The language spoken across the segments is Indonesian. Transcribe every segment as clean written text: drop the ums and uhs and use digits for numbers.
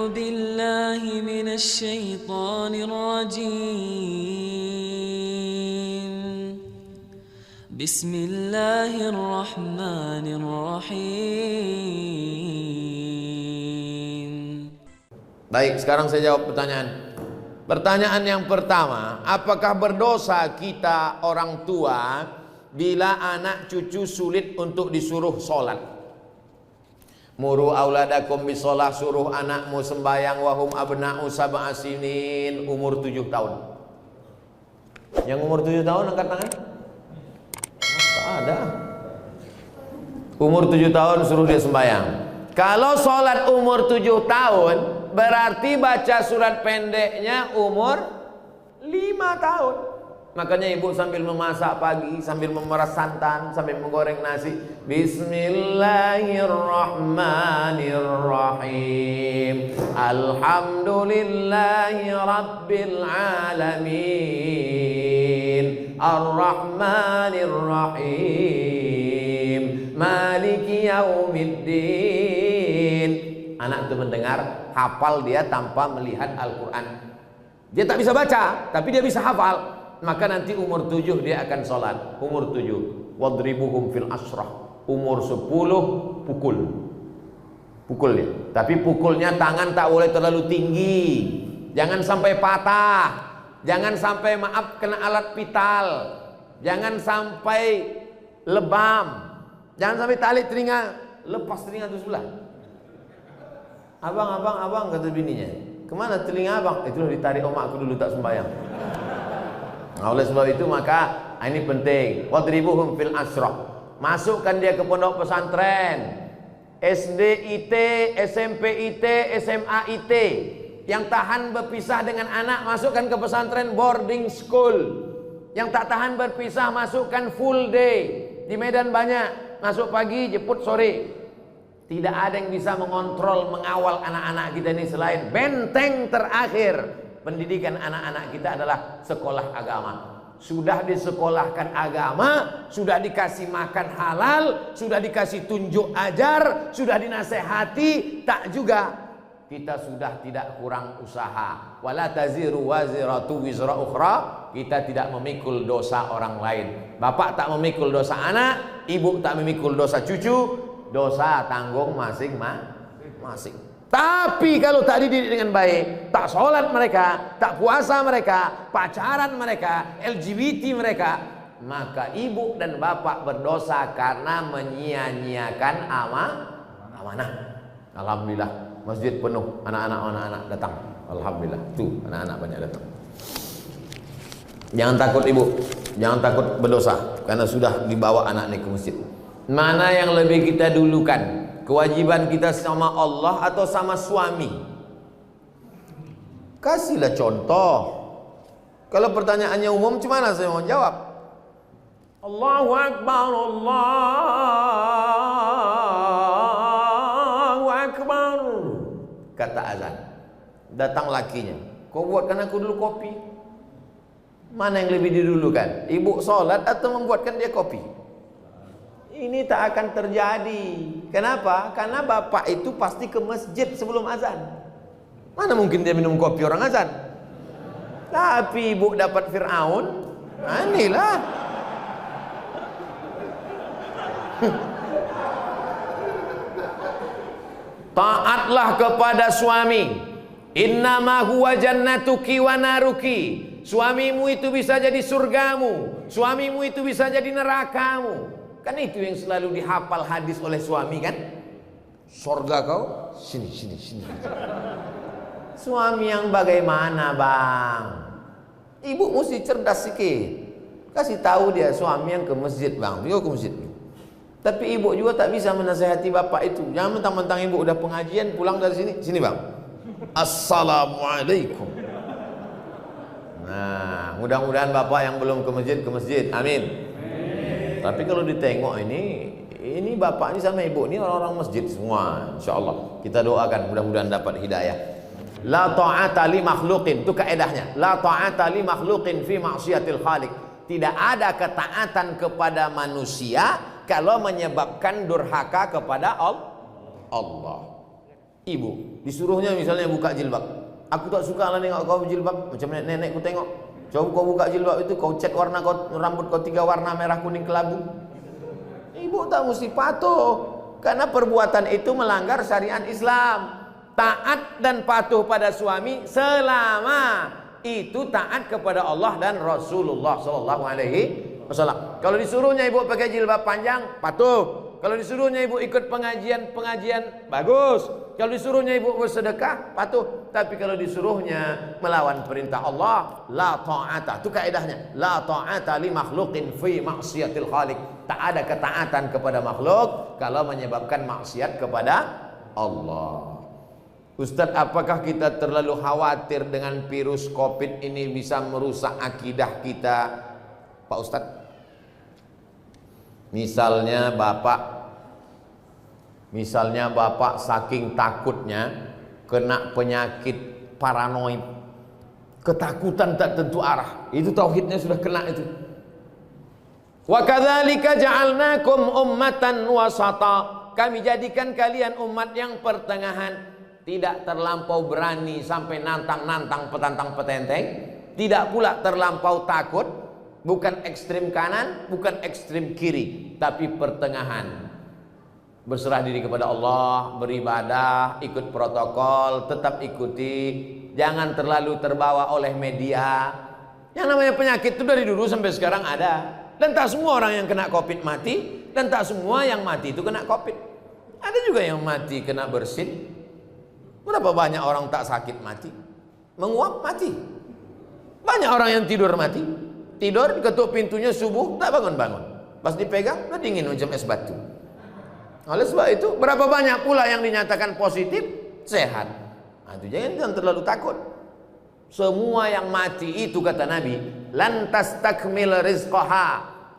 أعوذ بالله من الشيطان الرجيم بسم الله الرحمن الرحيم. Baik, sekarang saya jawab pertanyaan. Pertanyaan yang pertama, apakah berdosa kita orang tua bila anak cucu sulit untuk disuruh sholat? Muru auladakum bisolah, suruh anakmu sembahyang wahum abna'u sab'a sinin, umur 7 tahun. Yang umur 7 tahun angkat tangan? Tak ada. Umur 7 tahun suruh dia sembahyang. Kalau sholat umur 7 tahun, berarti baca surat pendeknya umur 5 tahun. Makanya ibu sambil memasak pagi, sambil memeras santan, sambil menggoreng nasi, Bismillahirrahmanirrahim, Alhamdulillahi Rabbil Alamin, Ar-Rahmanirrahim, Maliki Yaumiddin. Anak itu mendengar, hafal dia tanpa melihat Al-Quran. Dia tak bisa baca, tapi dia bisa hafal. Maka nanti umur 7 dia akan sholat. Umur 7, wadribuhum fil asrah. Umur 10 pukul. Pukul dia. Tapi pukulnya tangan tak boleh terlalu tinggi. Jangan sampai patah. Jangan sampai maaf kena alat vital. Jangan sampai lebam. Jangan sampai tali telinga, lepas telinga itu sebelah. Abang, kata bininya, kemana telinga abang? Itu ditarik omakku dulu tak sembahyang. Nah, oleh sebab itu maka ini penting. Wadribuhum fil asrah. Masukkan dia ke pondok pesantren, SD IT, SMP IT, SMA IT. Yang tahan berpisah dengan anak, masukkan ke pesantren boarding school. Yang tak tahan berpisah, masukkan full day. Di Medan banyak, masuk pagi, jemput sore. Tidak ada yang bisa mengontrol, mengawal anak-anak kita ini selain benteng terakhir pendidikan anak-anak kita adalah sekolah agama. Sudah disekolahkan agama, sudah dikasih makan halal, sudah dikasih tunjuk ajar, sudah dinasehati, tak juga kita sudah tidak kurang usaha. Wala taziru waziratu wizra ukhra. Kita tidak memikul dosa orang lain. Bapak tak memikul dosa anak, ibu tak memikul dosa cucu. Dosa tanggung masing-masing. Tapi kalau tak dididik dengan baik, tak sholat mereka, tak puasa mereka, pacaran mereka, LGBT mereka, maka ibu dan bapak berdosa karena menyia-nyiakan amanah. Alhamdulillah, masjid penuh, anak-anak datang. Alhamdulillah, tuh anak-anak banyak datang. Jangan takut ibu, jangan takut berdosa karena sudah dibawa anak ini ke masjid. Mana yang lebih kita dulukan? Kewajiban kita sama Allah atau sama suami? Kasihlah contoh. Kalau pertanyaannya umum, gimana saya mau jawab? Allahu Akbar, Allahu Akbar. Kata azan. Datang lakinya. Kau buatkan aku dulu kopi. Mana yang lebih didulukan? Ibu sholat atau membuatkan dia kopi? Ini tak akan terjadi. Kenapa? Karena bapak itu pasti ke masjid sebelum azan. Mana mungkin dia minum kopi orang azan? Tapi ibu dapat Fir'aun, inilah. Taatlah kepada suami. Innama huwa jannatuki wa naruki. Suamimu itu bisa jadi surgamu, suamimu itu bisa jadi nerakamu. Kan itu yang selalu dihafal hadis oleh suami kan? Surga kau, sini. Suami yang bagaimana bang? Ibu mesti cerdas sikit. Kasih tahu dia suami yang ke masjid bang, dia ke masjid. Tapi ibu juga tak bisa menasihati bapak itu. Jangan mentang-mentang ibu udah pengajian pulang dari sini bang. Assalamualaikum. Nah, mudah-mudahan bapak yang belum ke masjid, amin. Tapi kalau ditengok ini bapak ini sama ibu ini orang-orang masjid semua. InsyaAllah kita doakan mudah-mudahan dapat hidayah. La ta'ata li makhluqin, itu kaedahnya. La ta'ata li makhluqin fi ma'siyatil khaliq. Tidak ada ketaatan kepada manusia kalau menyebabkan durhaka kepada Allah. Ibu disuruhnya misalnya buka jilbab. Aku tak suka lah nengok kau jilbab. Macam nenek ku tengok. Coba kau buka jilbab itu, kau cat warna kau, rambut kau 3 warna, merah, kuning, kelabu. Ibu tak mesti patuh, karena perbuatan itu melanggar syariat Islam. Taat dan patuh pada suami selama itu taat kepada Allah dan Rasulullah sallallahu alaihi wasallam. Kalau disuruhnya ibu pakai jilbab panjang, patuh. Kalau disuruhnya ibu ikut pengajian, bagus. Kalau disuruhnya ibu bersedekah, patuh. Tapi kalau disuruhnya melawan perintah Allah, la ta'ata. Itu kaidahnya. La ta'ata li makhluqin fi maksiatil khaliq. Tak ada ketaatan kepada makhluk kalau menyebabkan maksiat kepada Allah. Ustaz, apakah kita terlalu khawatir dengan virus Covid ini bisa merusak akidah kita, Pak Ustaz? Misalnya bapak saking takutnya kena penyakit paranoid, ketakutan tak tentu arah. Itu tauhidnya sudah kena itu. Wa kadzalika ja'alnakum ummatan wasata. Kami jadikan kalian umat yang pertengahan. Tidak terlampau berani sampai nantang-nantang petantang petenteng, tidak pula terlampau takut, bukan ekstrim kanan, bukan ekstrim kiri, tapi pertengahan. Berserah diri kepada Allah, beribadah, ikut protokol, tetap ikuti, jangan terlalu terbawa oleh media. Yang namanya penyakit itu dari dulu sampai sekarang ada, dan tak semua orang yang kena Covid mati, dan tak semua yang mati itu kena Covid. Ada juga yang mati kena bersin. Berapa banyak orang tak sakit mati, menguap mati. Banyak orang yang tidur mati, tidur ketuk pintunya subuh tak bangun-bangun, pas dipegang udah dingin macam es batu. Oleh sebab itu berapa banyak pula yang dinyatakan positif sehat. Nah, itu jangan terlalu takut. Semua yang mati itu kata Nabi, lan tastakmil rizqaha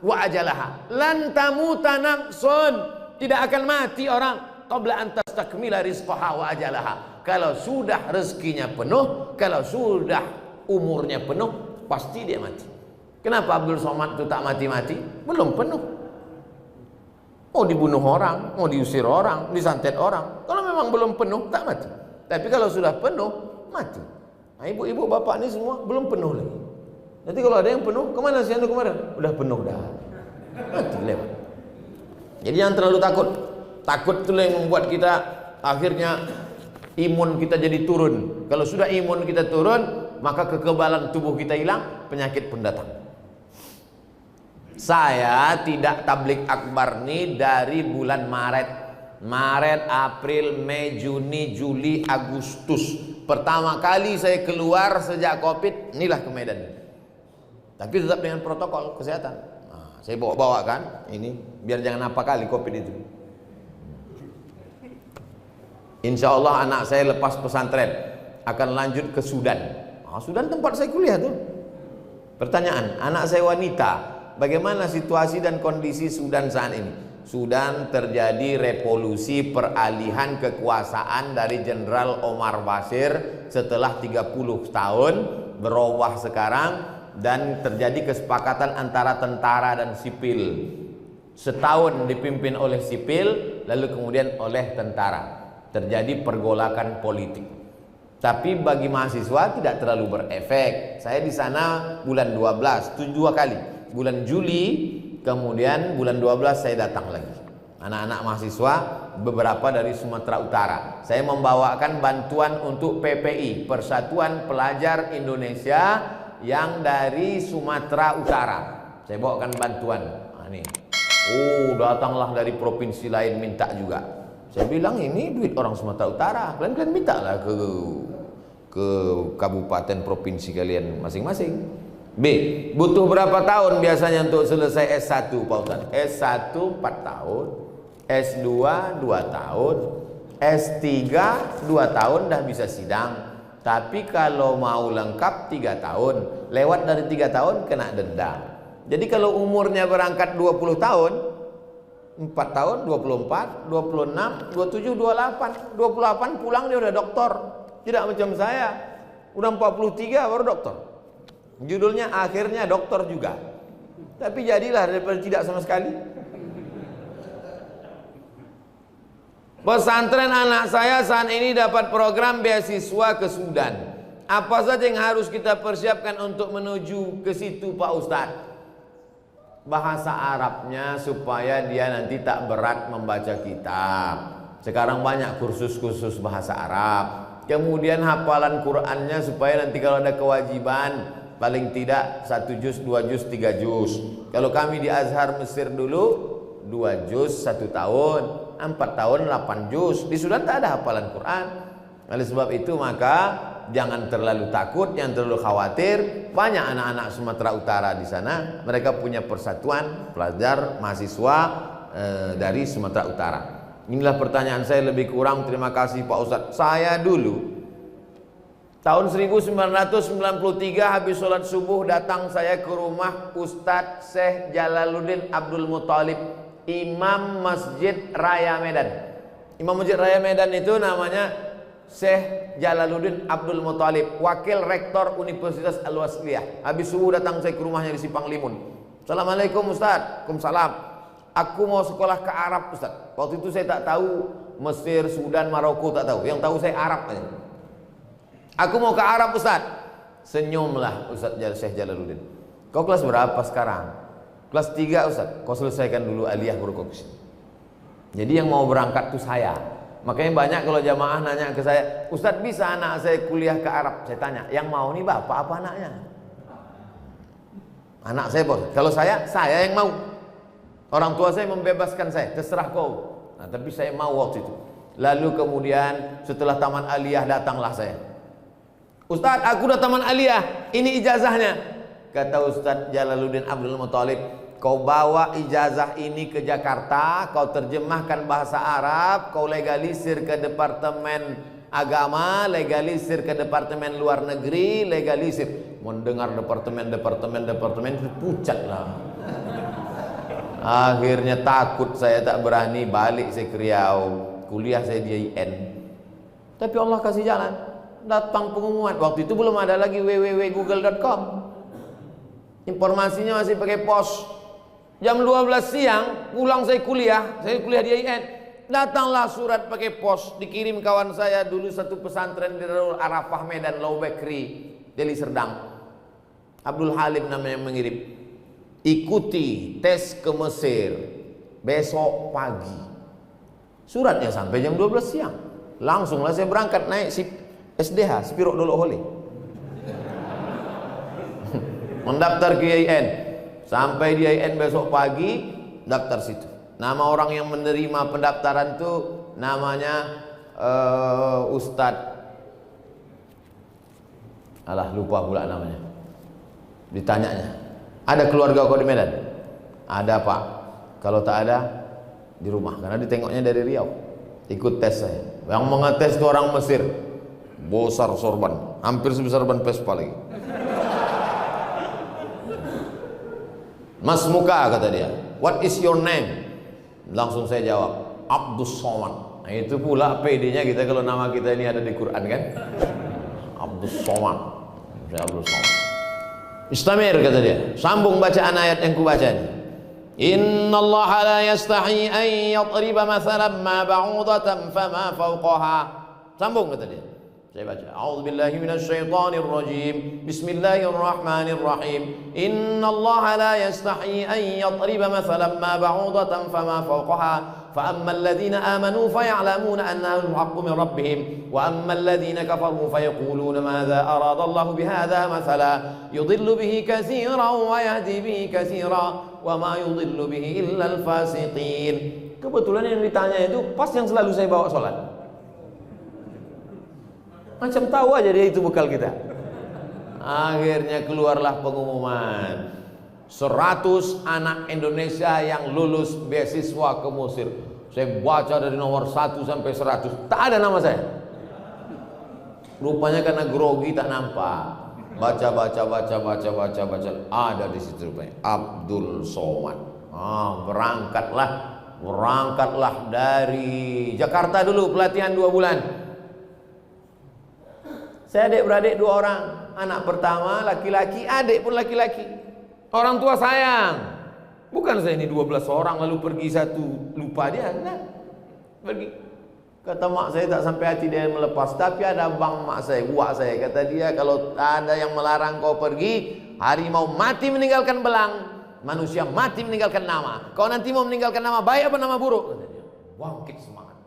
wa ajalaha, lan tamuta nafsun. Tidak akan mati orang qabla an tastakmila rizqaha wa ajalaha. Kalau sudah rezekinya penuh, kalau sudah umurnya penuh, pasti dia mati. Kenapa Abdul Somad itu tak mati-mati? Belum penuh. Mau dibunuh orang, mau diusir orang, disantet orang. Kalau memang belum penuh, tak mati. Tapi kalau sudah penuh, mati. Nah, ibu-ibu bapak ini semua belum penuh lagi. Nanti kalau ada yang penuh, kemana sih anda kemarin? Udah penuh dah. Mati lewat. Jadi jangan terlalu takut. Takut itu yang membuat kita akhirnya imun kita jadi turun. Kalau sudah imun kita turun, maka kekebalan tubuh kita hilang, penyakit pun datang. Saya tidak tablik akbar nih dari bulan Maret, April, Mei, Juni, Juli, Agustus. Pertama kali saya keluar sejak Covid, inilah ke Medan. Tapi tetap dengan protokol kesehatan. Nah, saya bawa-bawakan ini biar jangan apa kali Covid itu. Insya Allah anak saya lepas pesantren akan lanjut ke Sudan. Sudan tempat saya kuliah tuh. Pertanyaan, anak saya wanita, bagaimana situasi dan kondisi Sudan saat ini? Sudan terjadi revolusi peralihan kekuasaan dari Jenderal Omar Bashir setelah 30 tahun berubah sekarang, dan terjadi kesepakatan antara tentara dan sipil. Setahun dipimpin oleh sipil, lalu kemudian oleh tentara. Terjadi pergolakan politik. Tapi bagi mahasiswa tidak terlalu berefek. Saya di sana bulan 12, 2 kali. Bulan Juli, kemudian bulan 12 saya datang lagi. Anak-anak mahasiswa beberapa dari Sumatera Utara. Saya membawakan bantuan untuk PPI, Persatuan Pelajar Indonesia yang dari Sumatera Utara. Saya bawakan bantuan. Nah, nih. Datanglah dari provinsi lain minta juga. Saya bilang ini duit orang Sumatera Utara, kalian mintalah ke kabupaten provinsi kalian masing-masing. B, butuh berapa tahun biasanya untuk selesai S1 Pak Ustaz? S1 4 tahun, S2 2 tahun, S3 2 tahun dah bisa sidang. Tapi kalau mau lengkap 3 tahun, lewat dari 3 tahun kena denda. Jadi kalau umurnya berangkat 20 tahun, 4 tahun, 24, 26, 27, 28 28 pulang dia udah doktor. Tidak macam saya, udah 43 baru doktor. Judulnya akhirnya doktor juga. Tapi jadilah daripada tidak sama sekali. Pesantren anak saya saat ini dapat program beasiswa ke Sudan. Apa saja yang harus kita persiapkan untuk menuju ke situ Pak Ustadz? Bahasa Arabnya supaya dia nanti tak berat membaca kitab. Sekarang banyak kursus-kursus bahasa Arab. Kemudian hafalan Qur'annya supaya nanti kalau ada kewajiban paling tidak 1 juz, 2 juz, 3 juz. Kalau kami di Azhar Mesir dulu 2 juz 1 tahun, 4 tahun 8 juz. Di Sudan tak ada hafalan Quran. Oleh sebab itu maka jangan terlalu takut, jangan terlalu khawatir. Banyak anak-anak Sumatera Utara di sana, mereka punya persatuan pelajar mahasiswa dari Sumatera Utara. Inilah pertanyaan saya lebih kurang. Terima kasih Pak Ustadz. Saya dulu tahun 1993 habis sholat subuh datang saya ke rumah Ustadz Syekh Jalaluddin Abdul Muthalib, Imam Masjid Raya Medan. Imam Masjid Raya Medan itu namanya Syekh Jalaluddin Abdul Muthalib, wakil rektor Universitas Al-Wasliyah. Habis subuh datang saya ke rumahnya di Simpang Limun. Assalamualaikum Ustaz. Waalaikumsalam. Aku mau sekolah ke Arab Ustaz. Waktu itu saya tak tahu Mesir, Sudan, Maroko tak tahu. Yang tahu saya Arab aja. Aku mau ke Arab Ustaz. Senyumlah Ustaz Syekh Jalaluddin. Kau kelas berapa sekarang? Kelas 3 Ustaz. Kau selesaikan dulu aliyah baru kau kesini. Jadi yang mau berangkat itu saya. Makanya banyak kalau jamaah nanya ke saya, Ustaz bisa anak saya kuliah ke Arab? Saya tanya, yang mau nih bapak apa anaknya? Anak saya bos. Kalau saya yang mau. Orang tua saya membebaskan saya, terserah kau. Nah, tapi saya mau waktu itu. Lalu kemudian setelah taman aliyah datanglah saya. Ustaz, aku udah taman aliyah, ini ijazahnya. Kata Ustaz Jalaluddin Abdul Muthalib, kau bawa ijazah ini ke Jakarta, kau terjemahkan bahasa Arab, kau legalisir ke Departemen Agama, legalisir ke Departemen Luar Negeri, legalisir. Mendengar departemen itu pucat lah. Akhirnya takut saya, tak berani balik saya ke Riau. Kuliah saya di IN. Tapi Allah kasih jalan. Datang pengumuman. Waktu itu belum ada lagi www.google.com. Informasinya masih pakai pos. Jam 12 siang pulang saya kuliah di IN. Datanglah surat pakai pos, dikirim kawan saya dulu satu pesantren di Darul Arafah Medan, Lau Bekri, Deli Serdang. Abdul Halim namanya yang mengirim. Ikuti tes ke Mesir besok pagi. Suratnya sampai jam 12 siang. Langsunglah saya berangkat naik SDH, Spiro Dolo Hole. Mendaftar ke IAIN. Sampai di IAIN besok pagi, daftar situ. Nama orang yang menerima pendaftaran itu namanya Ustadz. Alah, lupa pula namanya. Ditanyanya, ada keluarga kau di Medan? Ada Pak. Kalau tak ada, di rumah. Karena ditengoknya dari Riau. Ikut tes saya. Yang mengetes itu orang Mesir. Besar sorban, hampir sebesar ban Vespa lagi. Mas Muka kata dia, what is your name? Langsung saya jawab, Abdus Somad. Nah, itu pula PD-nya kita kalau nama kita ini ada di Quran kan. Abdus Somad. Saya Abdus Somad. Istamir kata dia, sambung bacaan ayat yang kubaca ini. Innallaha la yastahi an yadriba mathalan ma ba'udatan fama fawqaha. Sambung kata dia. Saya baca. A'udzubillahi minasyaitonir rajim. Bismillahirrahmanirrahim. Innallaha la yastahi an yadriba mathalan ma ba'udatan fama fawqaha. فأما الذين آمنوا فيعلمون أنه الحق من ربهم وأما الذين كفروا فيقولون ماذا أراد الله بهذا مثلا يضل به كثيرا ويهدي به كثيرا وما يضل به إلا الفاسقين. Kebetulan yang ditanya itu pas yang selalu saya bawa sholat. Macam tahu aja dia itu bekal kita. Akhirnya keluarlah pengumuman 100 anak Indonesia yang lulus beasiswa ke Mesir. Saya baca dari nomor 1 sampai 100, tak ada nama saya. Rupanya karena grogi tak nampak. Baca, ada di situ rupanya Abdul Somad. Berangkatlah dari Jakarta dulu pelatihan 2 bulan. Saya adik-beradik 2 orang. Anak pertama laki-laki, adik pun laki-laki. Orang tua sayang. Bukan saya ini 12 orang lalu pergi satu lupa dia. Nah, pergi. Kata mak saya tak sampai hati dia melepas. Tapi ada bang mak saya, buat saya. Kata dia, kalau ada yang melarang kau pergi, harimau mati meninggalkan belang, manusia mati meninggalkan nama. Kau nanti mau meninggalkan nama baik apa nama buruk? Kata dia. Bangkit semangat.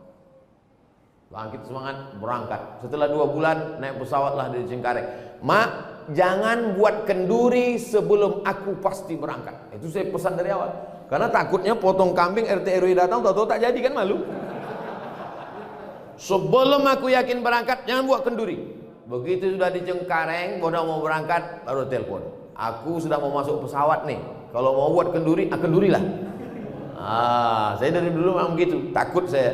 Bangkit semangat, berangkat. Setelah 2 bulan, naik pesawatlah dari Cengkareng. Mak, jangan buat kenduri sebelum aku pasti berangkat. Itu saya pesan dari awal. Karena takutnya potong kambing, RT RW datang, tahu-tahu tak jadi, kan malu. Sebelum aku yakin berangkat, jangan buat kenduri. Begitu sudah di Cengkareng, udah mau berangkat, baru telepon. Aku sudah mau masuk pesawat nih. Kalau mau buat kenduri, kendurilah. Saya dari dulu memang begitu. Takut saya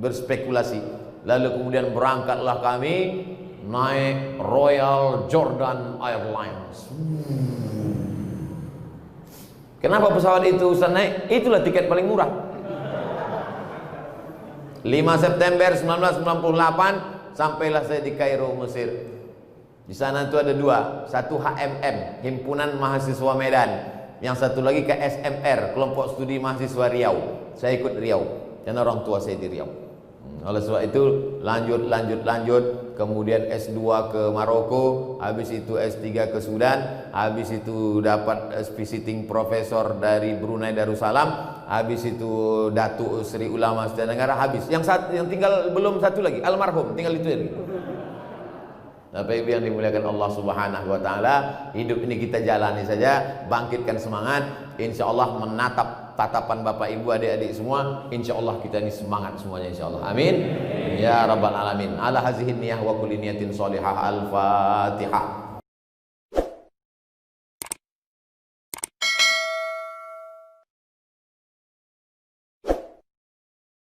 berspekulasi. Lalu kemudian berangkatlah kami naik Royal Jordan Airlines. Kenapa pesawat itu Ustaz naik? Itulah tiket paling murah. 5 September 1998 sampailah saya di Kairo, Mesir. Di sana itu ada 2, satu HMM, Himpunan Mahasiswa Medan, yang satu lagi KSMR, Kelompok Studi Mahasiswa Riau. Saya ikut Riau, dan orang tua saya di Riau. Oleh sebab itu lanjut, kemudian S2 ke Maroko, habis itu S3 ke Sudan, habis itu dapat visiting profesor dari Brunei Darussalam, habis itu Datuk Seri Ulama Asia Tenggara, habis. Yang tinggal belum satu lagi, almarhum, tinggal itu lagi. Bapak Ibu yang dimuliakan Allah Subhanahu wa taala, hidup ini kita jalani saja, bangkitkan semangat, insyaallah menatap tatapan Bapak Ibu adik-adik semua, insyaallah kita ini semangat semuanya insyaallah. Amin. Ya rabbal alamin. Ala hazihi niyah wa kulli niyatin shalihah. Al-Fatihah.